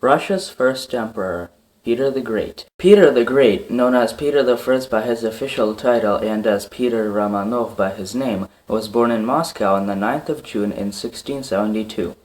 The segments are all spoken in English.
Russia's first emperor, Peter the Great. Peter the Great, known as Peter the First by his official title and as Peter Romanov by his name, was born in Moscow on the 9th of June in 1672.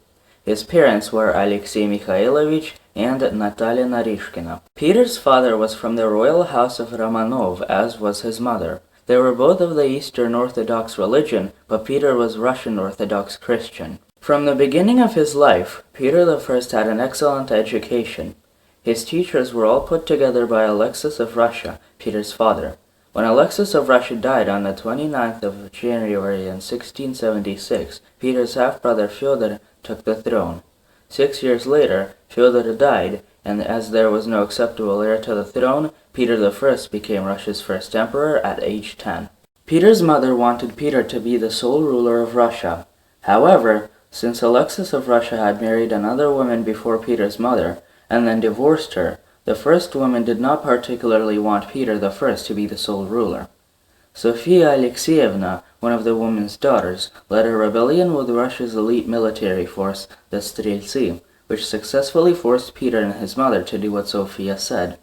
His parents were Alexei Mikhailovich and Natalia Narishkina. Peter's father was from the royal house of Romanov, as was his mother. They were both of the Eastern Orthodox religion, but Peter was Russian Orthodox Christian. From the beginning of his life, Peter the First had an excellent education. His teachers were all put together by Alexis of Russia, Peter's father. When Alexis of Russia died on the 29th of January in 1676, Peter's half-brother Fyodor took the throne. 6 years later, Fyodor died, and as there was no acceptable heir to the throne, Peter the First became Russia's first emperor at age 10. Peter's mother wanted Peter to be the sole ruler of Russia. However, since Alexis of Russia had married another woman before Peter's mother, and then divorced her, the first woman did not particularly want Peter the First to be the sole ruler. Sofia Alexeyevna, one of the woman's daughters, led a rebellion with Russia's elite military force, the Streltsy, which successfully forced Peter and his mother to do what Sofia said.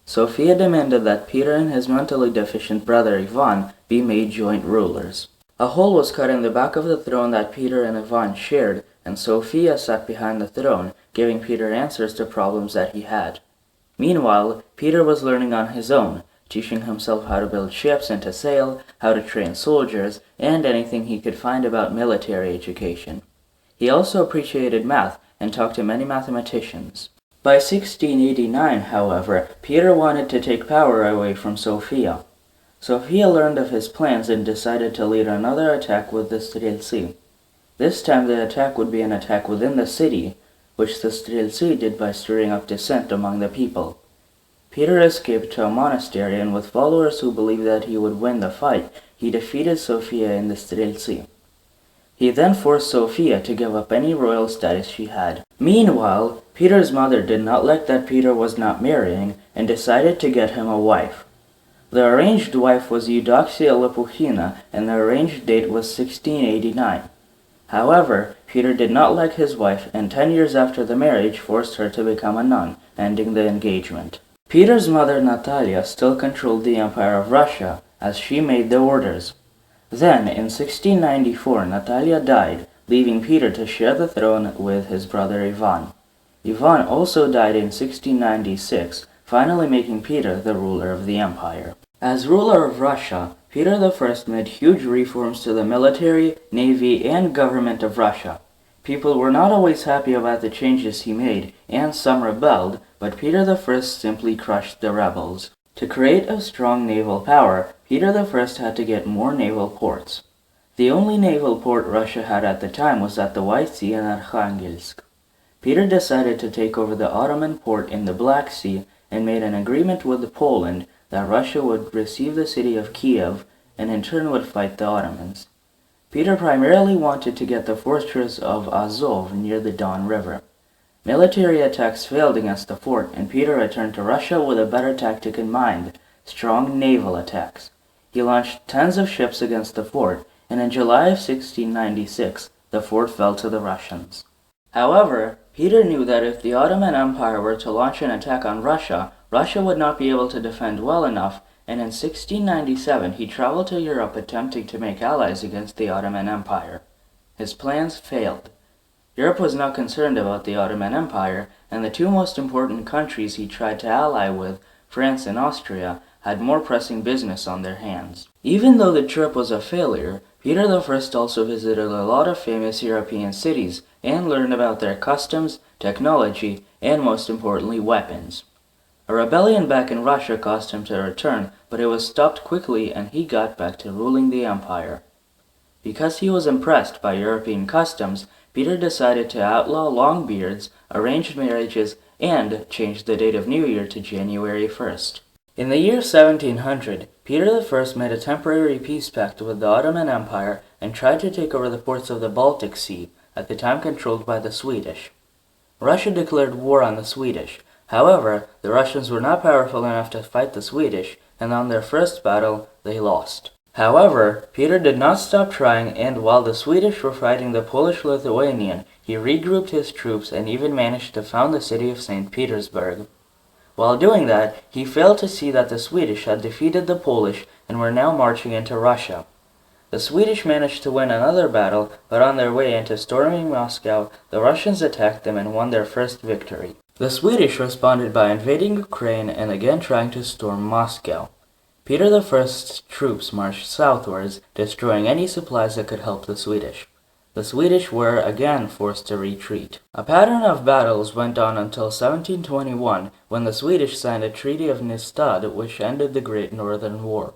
Sofia demanded that Peter and his mentally deficient brother Ivan be made joint rulers. A hole was cut in the back of the throne that Peter and Ivan shared, and Sofia sat behind the throne, giving Peter answers to problems that he had. Meanwhile, Peter was learning on his own, teaching himself how to build ships and to sail, how to train soldiers, and anything he could find about military education. He also appreciated math and talked to many mathematicians. By 1689, however, Peter wanted to take power away from Sofia. Sofia learned of his plans and decided to lead another attack with the Streltsy. This time the attack would be an attack within the city, which the Streltsy did by stirring up dissent among the people. Peter escaped to a monastery, and with followers who believed that he would win the fight, he defeated Sofia in the Streltsy. He then forced Sofia to give up any royal status she had. Meanwhile, Peter's mother did not like that Peter was not marrying and decided to get him a wife. The arranged wife was Eudoxia Lopukhina, and the arranged date was 1689. However, Peter did not like his wife, and 10 years after the marriage forced her to become a nun, ending the engagement. Peter's mother Natalia still controlled the Empire of Russia, as she made the orders. Then, in 1694, Natalia died, leaving Peter to share the throne with his brother Ivan. Ivan also died in 1696, finally making Peter the ruler of the empire. As ruler of Russia, Peter the First made huge reforms to the military, navy, and government of Russia. People were not always happy about the changes he made, and some rebelled, but Peter the First simply crushed the rebels. To create a strong naval power, Peter the First had to get more naval ports. The only naval port Russia had at the time was at the White Sea in Arkhangelsk. Peter decided to take over the Ottoman port in the Black Sea and made an agreement with Poland that Russia would receive the city of Kiev and in turn would fight the Ottomans. Peter primarily wanted to get the fortress of Azov near the Don River. Military attacks failed against the fort, and Peter returned to Russia with a better tactic in mind: strong naval attacks. He launched tens of ships against the fort, and in July of 1696, the fort fell to the Russians. However, Peter knew that if the Ottoman Empire were to launch an attack on Russia, Russia would not be able to defend well enough, and in 1697 he traveled to Europe attempting to make allies against the Ottoman Empire. His plans failed. Europe was not concerned about the Ottoman Empire, and the two most important countries he tried to ally with, France and Austria, had more pressing business on their hands. Even though the trip was a failure, Peter the First also visited a lot of famous European cities and learned about their customs, technology, and most importantly, weapons. A rebellion back in Russia caused him to return, but it was stopped quickly and he got back to ruling the empire. Because he was impressed by European customs, Peter decided to outlaw long beards, arranged marriages, and change the date of New Year to January 1st. In the year 1700, Peter I made a temporary peace pact with the Ottoman Empire and tried to take over the ports of the Baltic Sea, at the time controlled by the Swedish. Russia declared war on the Swedish. However, the Russians were not powerful enough to fight the Swedish, and on their first battle, they lost. However, Peter did not stop trying, and while the Swedish were fighting the Polish-Lithuanian, he regrouped his troops and even managed to found the city of St. Petersburg. While doing that, he failed to see that the Swedish had defeated the Polish and were now marching into Russia. The Swedish managed to win another battle, but on their way into storming Moscow, the Russians attacked them and won their first victory. The Swedish responded by invading Ukraine and again trying to storm Moscow. Peter I's troops marched southwards, destroying any supplies that could help the Swedish. The Swedish were again forced to retreat. A pattern of battles went on until 1721, when the Swedish signed a Treaty of Nystad, which ended the Great Northern War.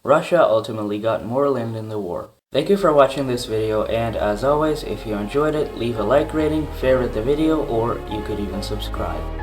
Russia ultimately got more land in the war. Thank you for watching this video, and as always, if you enjoyed it, leave a like rating, favorite the video, or you could even subscribe.